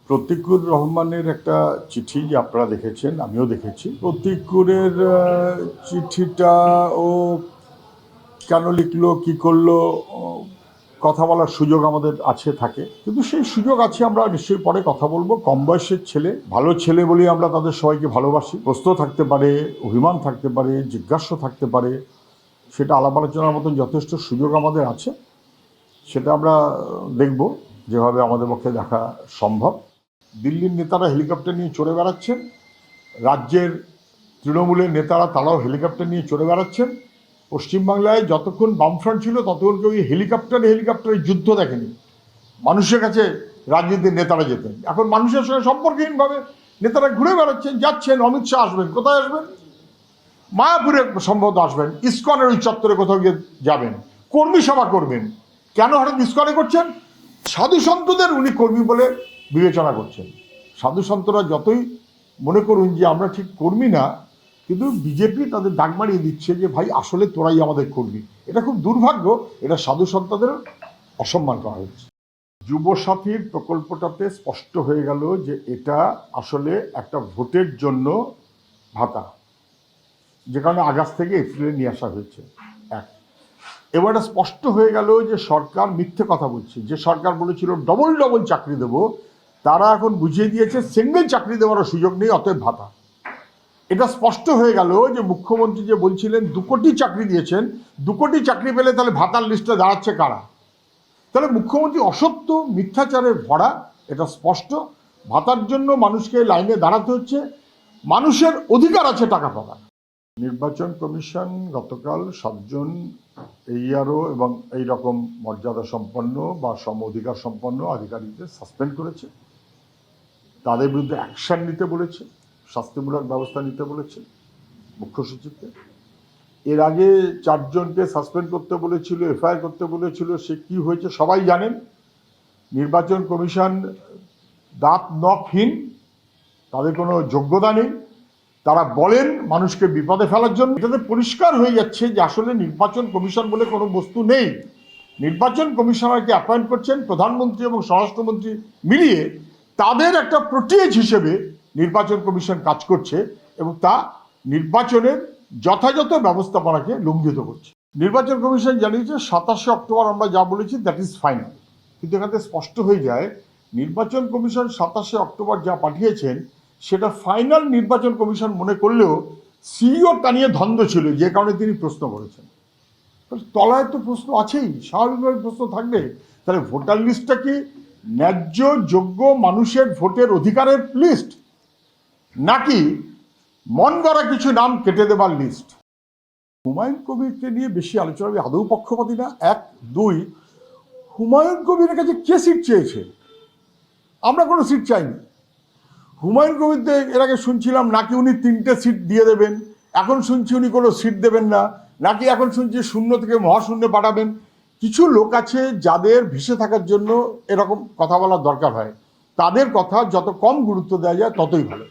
প্রতীকুর রহমানের একটা চিঠি যে আপনারা দেখেছেন, আমিও দেখেছি। প্রতীকুরের চিঠিটা ও কেন লিখলো, কি করলো, কথা বলার সুযোগ আমাদের আছে থাকে, কিন্তু সেই সুযোগ আছে, আমরা নিশ্চয়ই পরে কথা বলবো। কম বয়সের ছেলে, ভালো ছেলে বলে আমরা তাদের সবাইকে ভালোবাসি। প্রশ্ন থাকতে পারে, অভিমান থাকতে পারে, জিজ্ঞাসা থাকতে পারে, সেটা আলাপ আলোচনার মতন যথেষ্ট সুযোগ আমাদের আছে। সেটা আমরা দেখব যেভাবে আমাদের পক্ষে দেখা সম্ভব। দিল্লির নেতারা হেলিকপ্টার নিয়ে চড়ে বেড়াচ্ছেন, রাজ্যের তৃণমূলের নেতারা তারাও হেলিকপ্টার নিয়ে চড়ে বেড়াচ্ছেন। পশ্চিমবাংলায় যতক্ষণ বামফ্রন্ট ছিল ততক্ষণ কেউ হেলিকপ্টারে যুদ্ধ দেখেনি। মানুষের কাছে রাজনীতির নেতারা যেতেন, এখন মানুষের সঙ্গে সম্পর্কহীনভাবে নেতারা ঘুরে বেড়াচ্ছেন, যাচ্ছেন। অমিত শাহ আসবেন, কোথায় আসবেন? মায়াপুরে সম্ভবত আসবেন, ইসকনের ওই চত্বরে কোথাও গিয়ে যাবেন, কর্মী সভা করবেন। কেন হঠাৎ ইসকনে করছেন? সাধু সন্তদের উনি কর্মী বলে বিবেচনা করছেন। সাধু সন্তরা যতই মনে করুন যে আমরা ঠিক কর্মী না, কিন্তু বিজেপি তাদের দাগ মারিয়ে দিচ্ছে যে ভাই আসলে তোরাই আমাদের কর্মী। এটা খুব দুর্ভাগ্য, এটা সাধু সন্তদের অসম্মান করা হচ্ছে। যুবসাথীর প্রকল্পটাতে স্পষ্ট হয়ে গেল যে এটা আসলে একটা ভোটের জন্য ভাতা, যে কারণে আগস্ট থেকে এপ্রিলে নিয়ে আসা হয়েছে। এক, এবার এটা স্পষ্ট হয়ে গেল যে সরকার মিথ্যে কথা বলছে। যে সরকার বলেছিল ডবল ডবল চাকরি দেবো, তারা এখন বুঝিয়ে দিয়েছে সিঙ্গেল চাকরি দেওয়ারও সুযোগ নেই, অতএব ভাতা। এটা স্পষ্ট হয়ে গেল যে মুখ্যমন্ত্রী যে বলছিলেন 2 কোটি চাকরি দিয়েছেন, 2 কোটি চাকরি পেলে তাহলে ভাতার লিস্টে দাঁড়াচ্ছে কারা? তাহলে মুখ্যমন্ত্রী অসত্য মিথ্যাচারে ভরা, এটা স্পষ্ট। ভাতার জন্য মানুষকে লাইনে দাঁড়াতে হচ্ছে, মানুষের অধিকার আছে টাকা পাওয়ার। নির্বাচন কমিশন গতকাল 7 জন ARO এবং এই রকম মর্যাদা সম্পন্ন বা সম অধিকার সম্পন্ন আধিকারিকদের সাসপেন্ড করেছে, তাদের বিরুদ্ধে অ্যাকশন নিতে বলেছে, শাস্তিমূলক ব্যবস্থা নিতে বলেছে মুখ্য সচিবকে। এর আগে 4 জনকে সাসপেন্ড করতে বলেছিল, FIR করতে বলেছিল, সে কি হয়েছে সবাই জানেন। নির্বাচন কমিশন দাঁত নখহীন, তাদের কোনো যোগ্যতা নেই, তারা বলেন মানুষকে বিপদে ফেলার জন্য। এটাতে পরিষ্কার হয়ে যাচ্ছে যে আসলে নির্বাচন কমিশন বলে কোনো বস্তু নেই। নির্বাচন কমিশনারকে অ্যাপয়েন্ট করছেন প্রধানমন্ত্রী এবং স্বরাষ্ট্রমন্ত্রী মিলিয়ে, তাদের একটা প্রোটেজ হিসেবে নির্বাচন কমিশন কাজ করছে এবং তা নির্বাচনের যথাযথ ব্যবস্থাপনাকে লঙ্ঘিত করছে। নির্বাচন কমিশন জানিয়েছে 27 অক্টোবর আমরা যা বলেছি দ্যাট ইজ ফাইনাল, কিন্তু এখানে স্পষ্ট হয়ে যায় নির্বাচন কমিশন 27 অক্টোবর যা পাঠিয়েছেন সেটা ফাইনাল নির্বাচন কমিশন মনে করলেও সিইও তা নিয়ে ধন্দ ছিল, যে কারণে তিনি প্রশ্ন করেছেন। তলায় তো প্রশ্ন আছেই, স্বাভাবিকভাবে প্রশ্ন থাকবে। তাহলে ভোটার লিস্টটা কি ন্যায্য যোগ্য মানুষের ভোটের অধিকারের লিস্ট, নাকি মন গড়া কিছু নাম কেটে দেবার লিস্ট? হুমায়ুন কবিরকে নিয়ে বেশি আলোচনা, আমি আদৌ পক্ষপাতী না। 1, 2, হুমায়ুন কবিরের কাছে কে সিট চেয়েছে? আমরা কোনো সিট চাইনি। হুমায়ুন কবিরদের এর আগে শুনছিলাম নাকি উনি 3টে সিট দিয়ে দেবেন, এখন শুনছি উনি কোনো সিট দেবেন না, নাকি এখন শুনছি শূন্য থেকে মহাশূন্যে পাঠাবেন। কিছু লোক আছে যাদের ভেসে থাকার জন্য এরকম কথা বলার দরকার হয়, তাদের কথা যত কম গুরুত্ব দেওয়া যায় ততই ভালো।